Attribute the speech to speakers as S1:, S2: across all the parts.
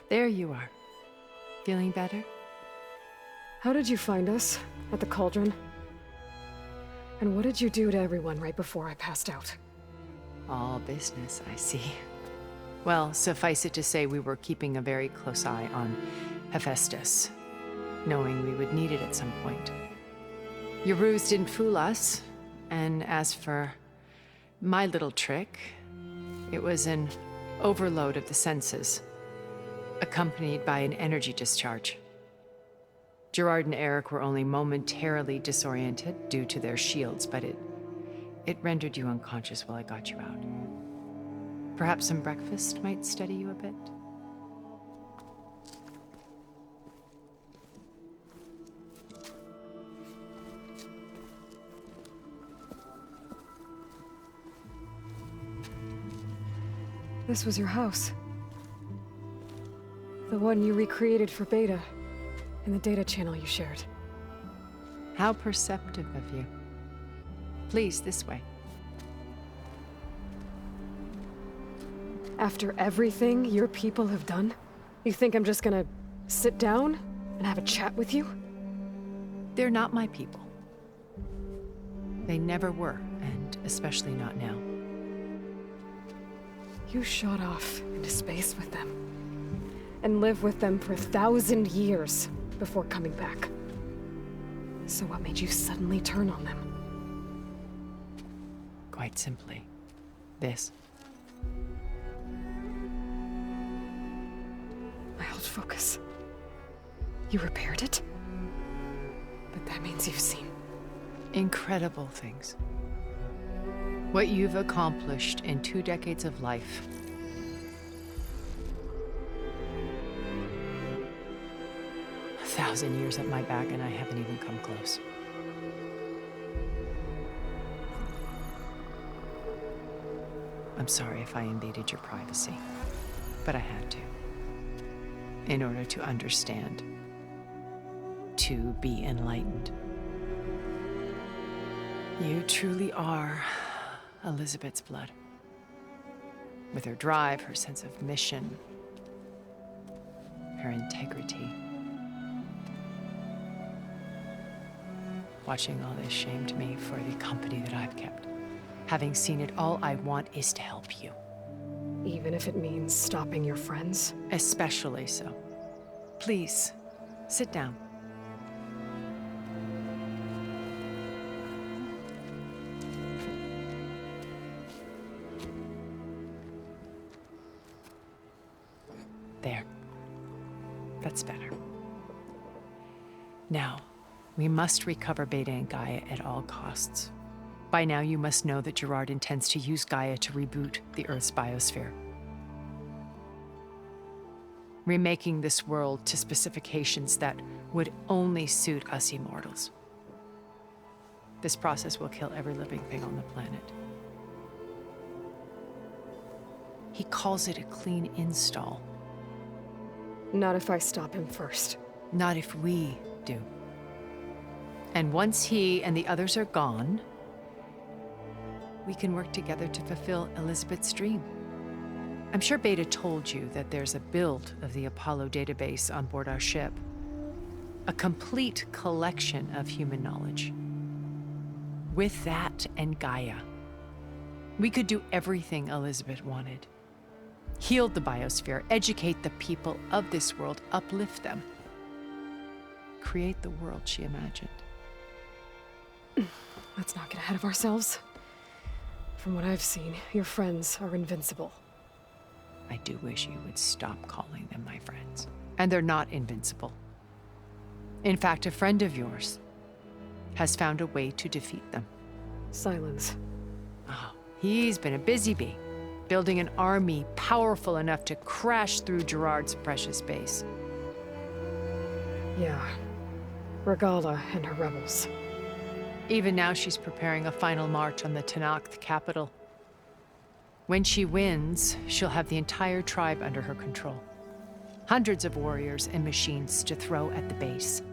S1: There you are. Feeling better?
S2: How did you find us? At the cauldron? And what did you do to everyone right before I passed out?
S1: All business, I see. Well, suffice it to say we were keeping a very close eye on Hephaestus, knowing we would need it at some point. Your ruse didn't fool us, and as for my little trick, it was an overload of the senses, accompanied by an energy discharge. Gerard and Eric were only momentarily disoriented due to their shields, but it rendered you unconscious while I got you out. Perhaps some breakfast might steady you a bit?
S2: This was your house. The one you recreated for Beta, in the data channel you shared.
S1: How perceptive of you. Please, this way.
S2: After everything your people have done, you think I'm just gonna sit down and have a chat with you?
S1: They're not my people. They never were, and especially not now.
S2: You shot off into space with them, and lived with them for 1,000 years before coming back. So what made you suddenly turn on them?
S1: Quite simply, this.
S2: My old focus. You repaired it? But that means you've seen
S1: incredible things. What you've accomplished in 2 decades of life. A 1,000 years at my back and I haven't even come close. I'm sorry if I invaded your privacy, but I had to. In order to understand. To be enlightened. You truly are Elizabeth's blood. With her drive, her sense of mission, her integrity. Watching all this shamed me for the company that I've kept. Having seen it, all I want is to help you.
S2: Even if it means stopping your friends?
S1: Especially so. Please, sit down. There. That's better. Now, we must recover Beta and Gaia at all costs. By now, you must know that Gerard intends to use Gaia to reboot the Earth's biosphere. Remaking this world to specifications that would only suit us immortals. This process will kill every living thing on the planet. He calls it a clean install.
S2: Not if I stop him first.
S1: Not if we do. And once he and the others are gone, we can work together to fulfill Elizabeth's dream. I'm sure Beta told you that there's a build of the Apollo database on board our ship. A complete collection of human knowledge. With that and Gaia, we could do everything Elizabeth wanted. Heal the biosphere, educate the people of this world, uplift them. Create the world she imagined.
S2: Let's not get ahead of ourselves. From what I've seen, your friends are invincible.
S1: I do wish you would stop calling them my friends. And they're not invincible. In fact, a friend of yours has found a way to defeat them.
S2: Silence.
S1: Oh, he's been a busy bee, building an army powerful enough to crash through Gerard's precious base.
S2: Yeah. Regala and her rebels.
S1: Even now, she's preparing a final march on the Tenakth capital. When she wins, she'll have the entire tribe under her control. Hundreds of warriors and machines to throw at the base.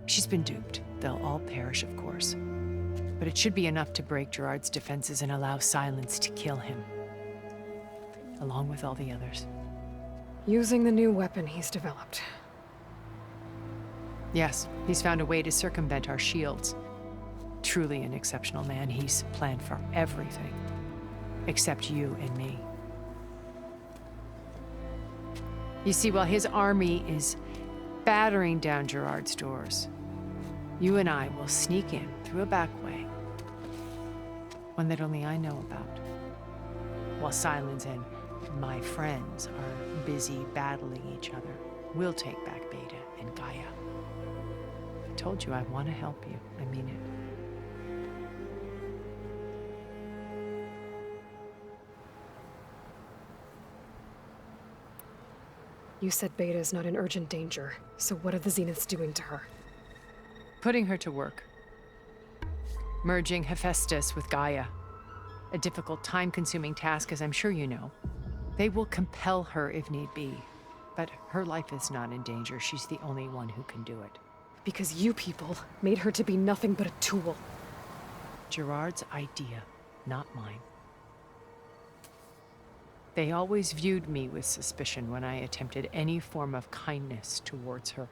S1: She's been duped. They'll all perish, of course. But it should be enough to break Gerard's defenses and allow Silence to kill him. Along with all the others.
S2: Using the new weapon he's developed.
S1: Yes, he's found a way to circumvent our shields. Truly an exceptional man. He's planned for everything. Except you and me. You see, while his army is battering down Gerard's doors, you and I will sneak in through a back way. One that only I know about. While Silence and my friends are busy battling each other, we'll take back Beta and Gaia. I told you I want to help you. I mean it.
S2: You said Beta is not in urgent danger, so what are the Zeniths doing to her?
S1: Putting her to work. Merging Hephaestus with Gaia. A difficult, time-consuming task, as I'm sure you know. They will compel her if need be. But her life is not in danger. She's the only one who can do it.
S2: Because you people made her to be nothing but a tool.
S1: Gerard's idea, not mine. They always viewed me with suspicion when I attempted any form of kindness towards her.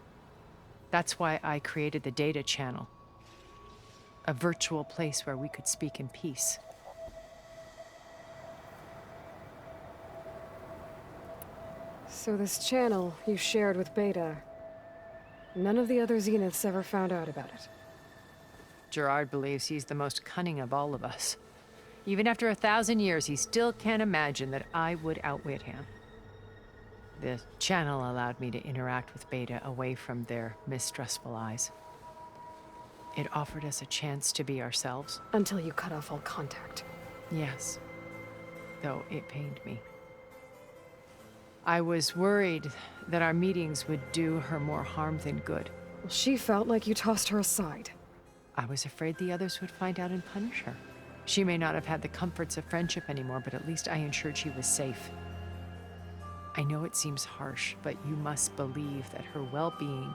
S1: That's why I created the data channel. A virtual place where we could speak in peace.
S2: So this channel you shared with Beta, none of the other Zeniths ever found out about it.
S1: Gerard believes he's the most cunning of all of us. Even after 1,000 years, he still can't imagine that I would outwit him. The channel allowed me to interact with Beta away from their mistrustful eyes. It offered us a chance to be ourselves.
S2: Until you cut off all contact.
S1: Yes, though it pained me. I was worried that our meetings would do her more harm than good.
S2: Well, she felt like you tossed her aside.
S1: I was afraid the others would find out and punish her. She may not have had the comforts of friendship anymore, but at least I ensured she was safe. I know it seems harsh, but you must believe that her well-being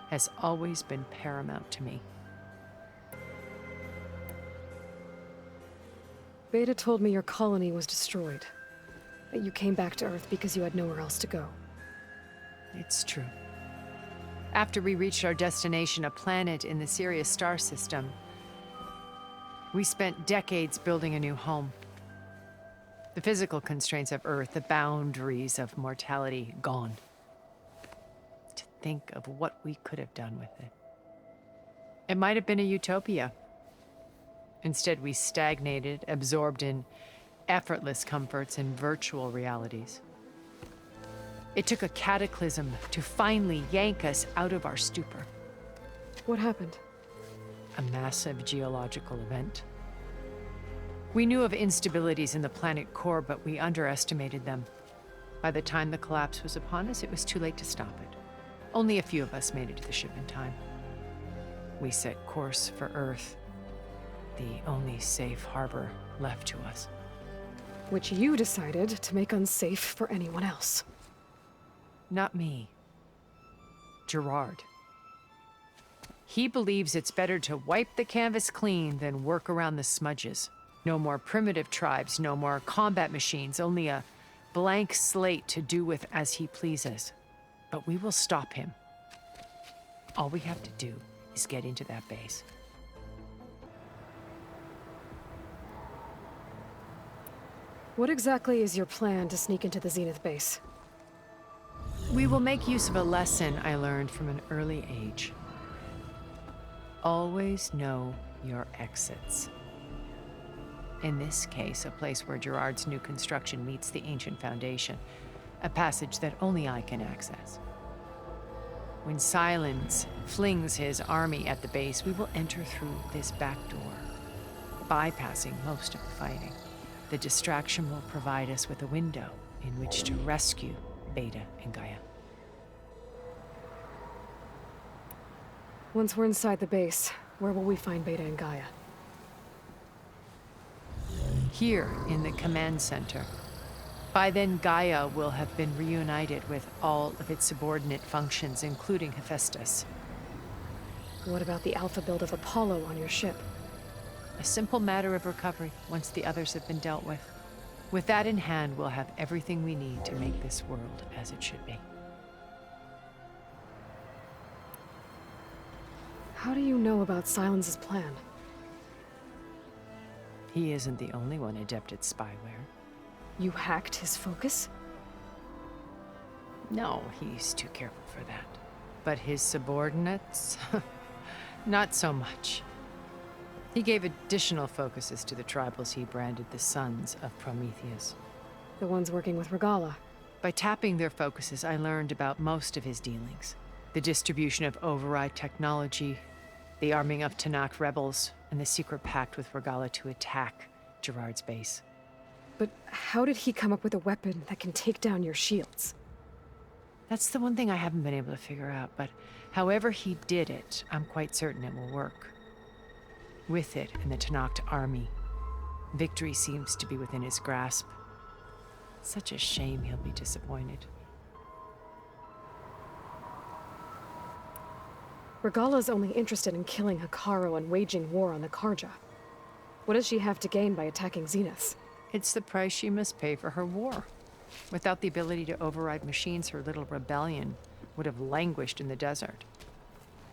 S1: has always been paramount to me.
S2: Beta told me your colony was destroyed. That you came back to Earth because you had nowhere else to go.
S1: It's true. After we reached our destination, a planet in the Sirius star system, we spent decades building a new home. The physical constraints of Earth, the boundaries of mortality, gone. To think of what we could have done with it. It might have been a utopia. Instead, we stagnated, absorbed in effortless comforts and virtual realities. It took a cataclysm to finally yank us out of our stupor.
S2: What happened?
S1: A massive geological event. We knew of instabilities in the planet core, but we underestimated them. By the time the collapse was upon us, it was too late to stop it. Only a few of us made it to the ship in time. We set course for Earth, the only safe harbor left to us.
S2: Which you decided to make unsafe for anyone else.
S1: Not me. Gerard. He believes it's better to wipe the canvas clean than work around the smudges. No more primitive tribes, no more combat machines, only a blank slate to do with as he pleases. But we will stop him. All we have to do is get into that base.
S2: What exactly is your plan to sneak into the Zenith base?
S1: We will make use of a lesson I learned from an early age. Always know your exits. In this case, a place where Gerard's new construction meets the ancient foundation, a passage that only I can access. When Silence flings his army at the base, we will enter through this back door, bypassing most of the fighting. The distraction will provide us with a window in which to rescue Beta and Gaia.
S2: Once we're inside the base, where will we find Beta and Gaia?
S1: Here in the command center. By then, Gaia will have been reunited with all of its subordinate functions, including Hephaestus.
S2: What about the alpha build of Apollo on your ship?
S1: A simple matter of recovery once the others have been dealt with. With that in hand, we'll have everything we need to make this world as it should be.
S2: How do you know about Silence's plan?
S1: He isn't the only one adept at spyware.
S2: You hacked his focus?
S1: No, he's too careful for that. But his subordinates? Not so much. He gave additional focuses to the tribals he branded the Sons of Prometheus.
S2: The ones working with Regala.
S1: By tapping their focuses, I learned about most of his dealings. The distribution of override technology, the arming of Tanakh rebels, and the secret pact with Regala to attack Gerard's base.
S2: But how did he come up with a weapon that can take down your shields?
S1: That's the one thing I haven't been able to figure out, but however he did it, I'm quite certain it will work. With it and the Tanakh army, victory seems to be within his grasp. Such a shame he'll be disappointed.
S2: Regala's only interested in killing Hekarro and waging war on the Karja. What does she have to gain by attacking Zenith?
S1: It's the price she must pay for her war. Without the ability to override machines, her little rebellion would have languished in the desert.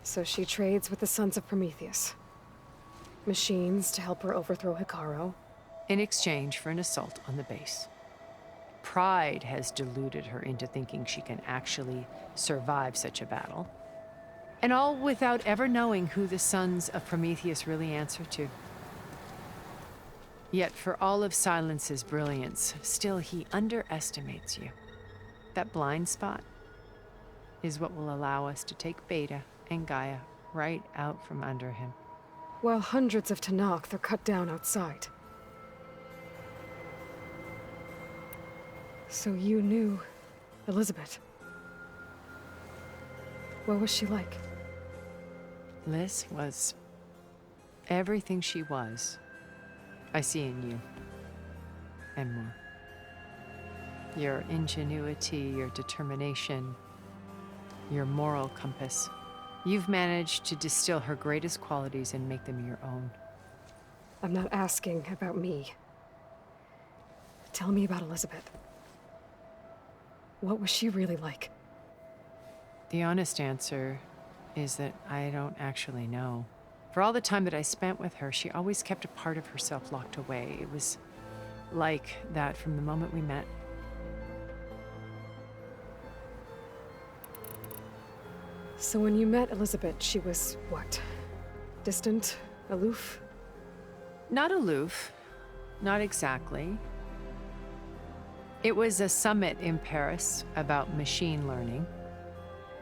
S2: So she trades with the Sons of Prometheus. Machines to help her overthrow Hekarro.
S1: In exchange for an assault on the base. Pride has deluded her into thinking she can actually survive such a battle. And all without ever knowing who the Sons of Prometheus really answer to. Yet for all of Silence's brilliance, still he underestimates you. That blind spot is what will allow us to take Beta and Gaia right out from under him.
S2: While hundreds of Tanakh are cut down outside. So you knew Elizabeth. What was she like?
S1: Liz was everything she was. I see in you. And more. Your ingenuity, your determination, your moral compass. You've managed to distill her greatest qualities and make them your own.
S2: I'm not asking about me. Tell me about Elizabeth. What was she really like?
S1: The honest answer is that I don't actually know. For all the time that I spent with her, she always kept a part of herself locked away. It was like that from the moment we met.
S2: So when you met Elizabeth, she was what? Distant? Aloof?
S1: Not aloof. Not exactly. It was a summit in Paris about machine learning.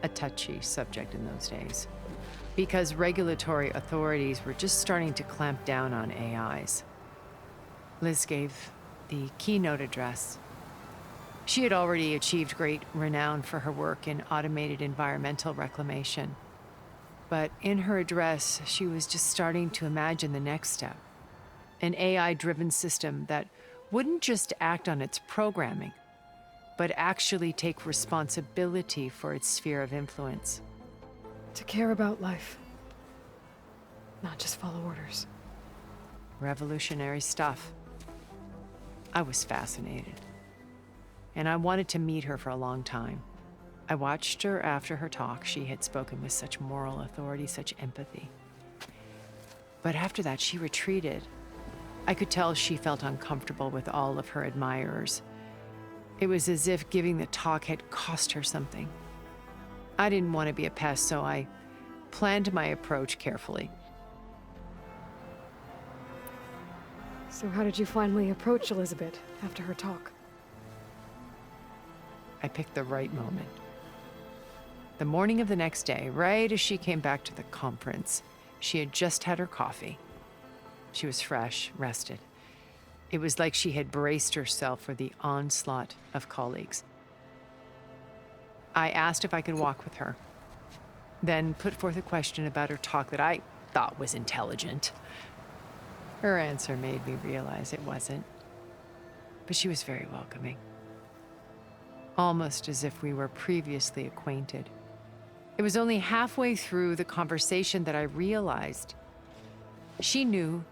S1: A touchy subject in those days. Because regulatory authorities were just starting to clamp down on AIs. Liz gave the keynote address. She had already achieved great renown for her work in automated environmental reclamation. But in her address, she was just starting to imagine the next step. An AI-driven system that wouldn't just act on its programming, but actually take responsibility for its sphere of influence.
S2: To care about life. Not just follow orders.
S1: Revolutionary stuff. I was fascinated. And I wanted to meet her for a long time. I watched her after her talk. She had spoken with such moral authority, such empathy. But after that, she retreated. I could tell she felt uncomfortable with all of her admirers. It was as if giving the talk had cost her something. I didn't want to be a pest, so I planned my approach carefully.
S2: So how did you finally approach Elizabeth after her talk?
S1: I picked the right moment. The morning of the next day, right as she came back to the conference, she had just had her coffee. She was fresh, rested. It was like she had braced herself for the onslaught of colleagues. I asked if I could walk with her, then put forth a question about her talk that I thought was intelligent. Her answer made me realize it wasn't, but she was very welcoming. Almost as if we were previously acquainted. It was only halfway through the conversation that I realized she knew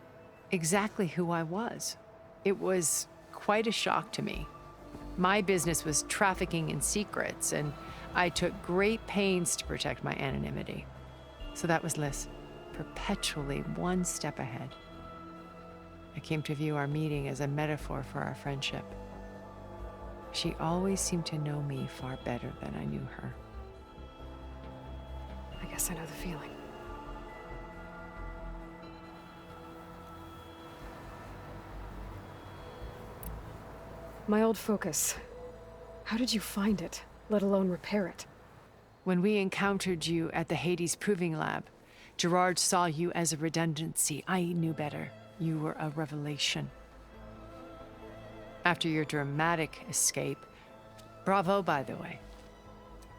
S1: exactly who I was. It was quite a shock to me. My business was trafficking in secrets, and I took great pains to protect my anonymity. So that was Liz, perpetually one step ahead. I came to view our meeting as a metaphor for our friendship. She always seemed to know me far better than I knew her.
S2: I guess I know the feeling. My old focus. How did you find it, let alone repair it?
S1: When we encountered you at the Hades Proving Lab, Gerard saw you as a redundancy. I knew better. You were a revelation. After your dramatic escape, bravo, by the way.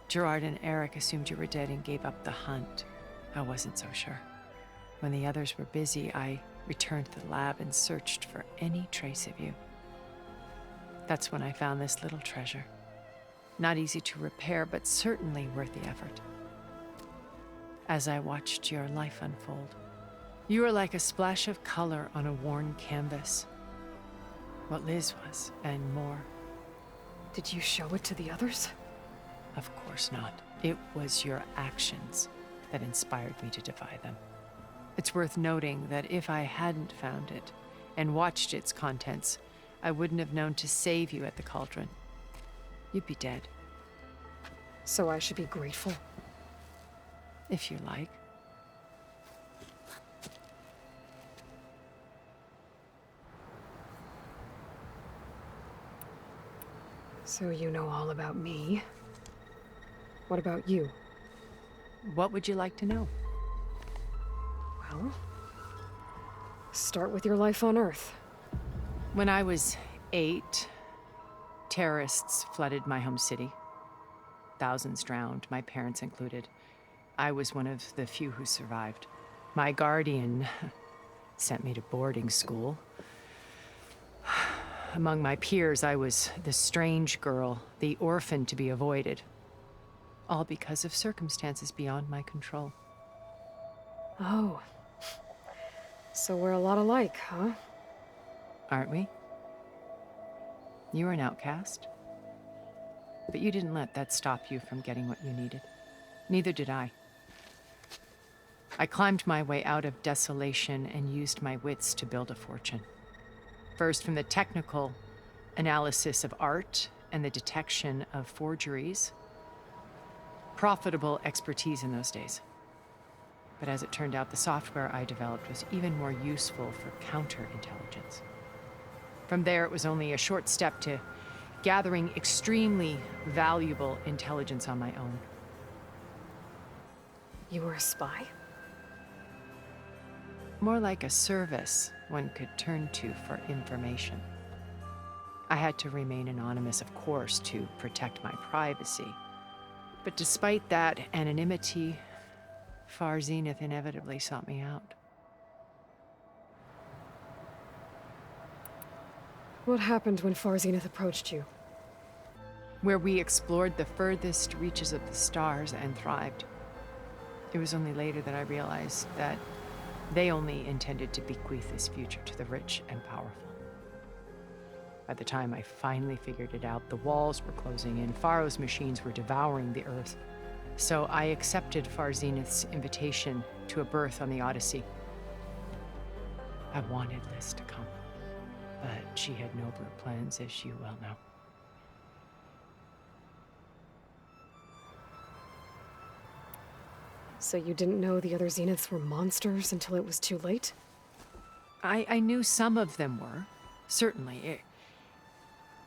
S1: Gerard and Eric assumed you were dead and gave up the hunt. I wasn't so sure. When the others were busy, I returned to the lab and searched for any trace of you. That's when I found this little treasure. Not easy to repair, but certainly worth the effort. As I watched your life unfold, you were like a splash of color on a worn canvas. What Liz was, and more.
S2: Did you show it to the others?
S1: Of course not. It was your actions that inspired me to defy them. It's worth noting that if I hadn't found it and watched its contents, I wouldn't have known to save you at the cauldron. You'd be dead.
S2: So I should be grateful?
S1: If you like.
S2: So you know all about me. What about you?
S1: What would you like to know?
S2: Well, start with your life on Earth.
S1: When I was 8, terrorists flooded my home city. Thousands drowned, my parents included. I was one of the few who survived. My guardian sent me to boarding school. Among my peers, I was the strange girl, the orphan to be avoided. All because of circumstances beyond my control.
S2: Oh. So we're a lot alike, huh?
S1: Aren't we? You were an outcast. But you didn't let that stop you from getting what you needed. Neither did I. I climbed my way out of desolation and used my wits to build a fortune. First, from the technical analysis of art and the detection of forgeries. Profitable expertise in those days. But as it turned out, the software I developed was even more useful for counterintelligence. From there, it was only a short step to gathering extremely valuable intelligence on my own.
S2: You were a spy?
S1: More like a service one could turn to for information. I had to remain anonymous, of course, to protect my privacy. But despite that anonymity, Far Zenith inevitably sought me out.
S2: What happened when Far Zenith approached you?
S1: Where we explored the furthest reaches of the stars and thrived. It was only later that I realized that they only intended to bequeath this future to the rich and powerful. By the time I finally figured it out, the walls were closing in, Faro's machines were devouring the Earth. So I accepted Far Zenith's invitation to a berth on the Odyssey. I wanted Liz to come, but she had nobler plans, as you well know.
S2: So you didn't know the other Zeniths were monsters until it was too late?
S1: I knew some of them were, certainly.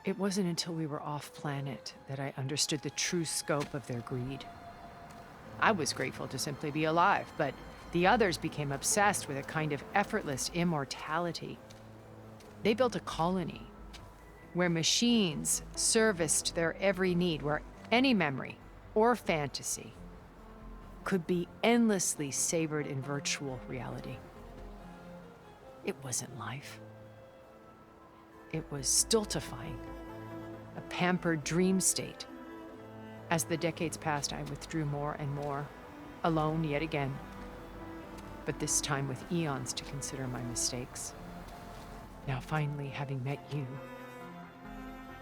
S1: It wasn't until we were off-planet that I understood the true scope of their greed. I was grateful to simply be alive, but the others became obsessed with a kind of effortless immortality. They built a colony where machines serviced their every need, where any memory or fantasy could be endlessly savored in virtual reality. It wasn't life. It was stultifying, a pampered dream state. As the decades passed, I withdrew more and more, alone yet again, but this time with eons to consider my mistakes. Now finally, having met you,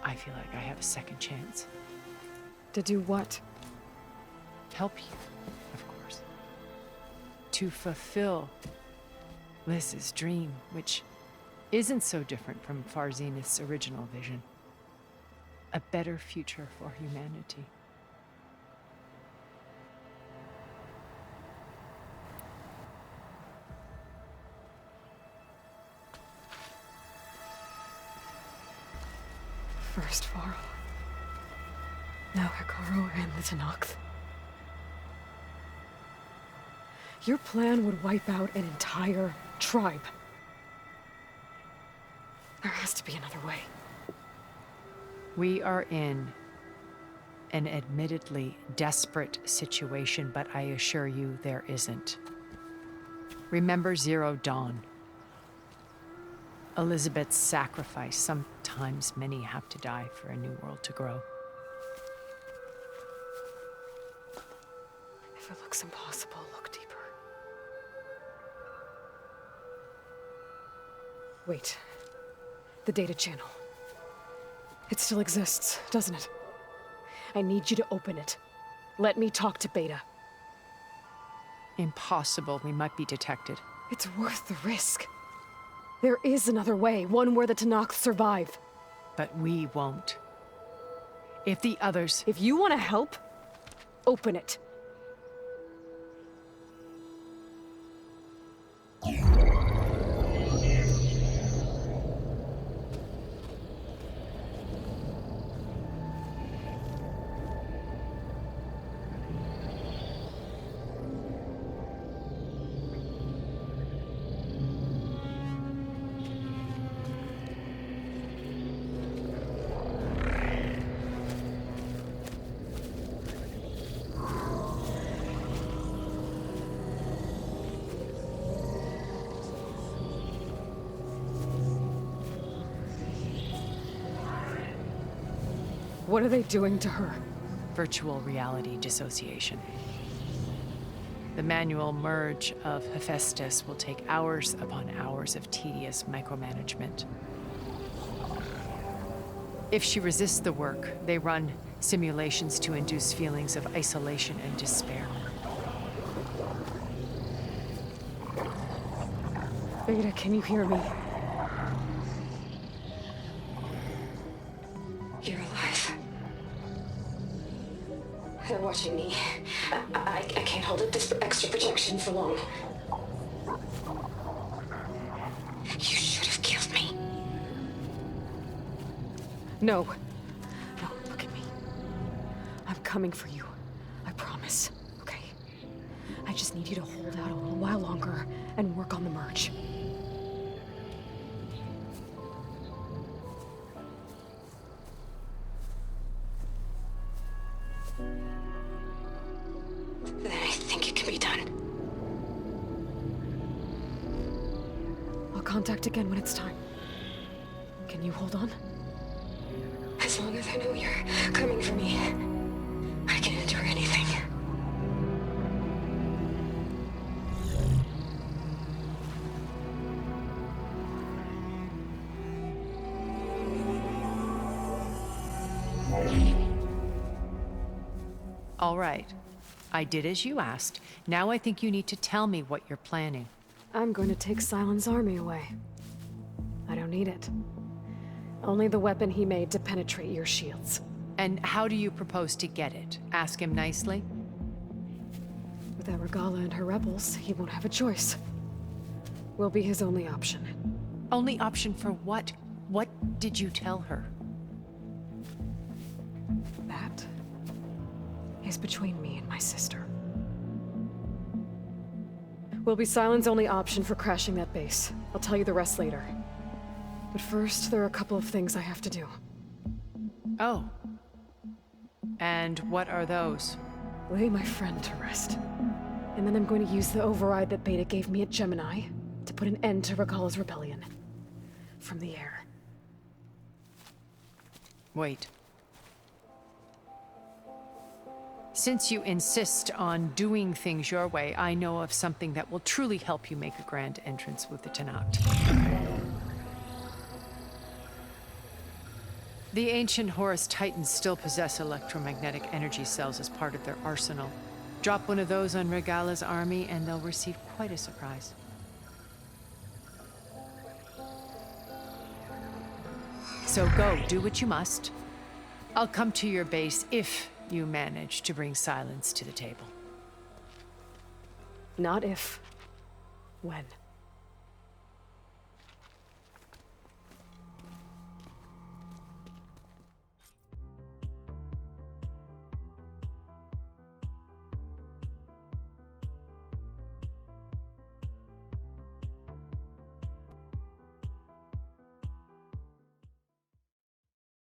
S1: I feel like I have a second chance.
S2: To do what?
S1: Help you, of course. To fulfill Liz's dream, which isn't so different from Far Zenith's original vision. A better future for humanity.
S2: First Varl. Now Hikaru and the Tenakth. Your plan would wipe out an entire tribe. There has to be another way.
S1: We are in an admittedly desperate situation, but I assure you there isn't. Remember Zero Dawn. Elizabeth's sacrifice. Sometimes many have to die for a new world to grow.
S2: If it looks impossible, look deeper. Wait. The data channel. It still exists, doesn't it? I need you to open it. Let me talk to Beta.
S1: Impossible. We might be detected.
S2: It's worth the risk. There is another way, one where the Tenakth survive.
S1: But we won't. If the others...
S2: If you want to help, open it. What are they doing to her?
S1: Virtual reality dissociation. The manual merge of Hephaestus will take hours upon hours of tedious micromanagement. If she resists the work, they run simulations to induce feelings of isolation and despair.
S2: Beta, can you hear me?
S3: You're alive. They're watching me. I can't hold up this extra projection for long. You should have killed me.
S2: No. No, look at me. I'm coming for you. I promise, okay? I just need you to hold out a little while longer and work on the merge.
S3: Then I think it can be done.
S2: I'll contact again when it's time. Can you hold on?
S3: As long as I know you're coming for me, I can endure anything.
S1: All right. I did as you asked. Now I think you need to tell me what you're planning.
S2: I'm going to take Silent's army away. I don't need it. Only the weapon he made to penetrate your shields.
S1: And how do you propose to get it? Ask him nicely?
S2: Without Regala and her rebels, he won't have a choice. We'll be his only option.
S1: Only option for what? What did you tell her?
S2: That is between me and my sister. Will be Silent's only option for crashing that base. I'll tell you the rest later. But first, there are a couple of things I have to do.
S1: Oh. And what are those?
S2: Lay my friend to rest. And then I'm going to use the override that Beta gave me at Gemini to put an end to Regala's rebellion. From the air.
S1: Wait. Since you insist on doing things your way, I know of something that will truly help you make a grand entrance with the Tenakth. The ancient Horus Titans still possess electromagnetic energy cells as part of their arsenal. Drop one of those on Regala's army, and they'll receive quite a surprise. So go, do what you must. I'll come to your base if you manage to bring silence to the table.
S2: Not if. When.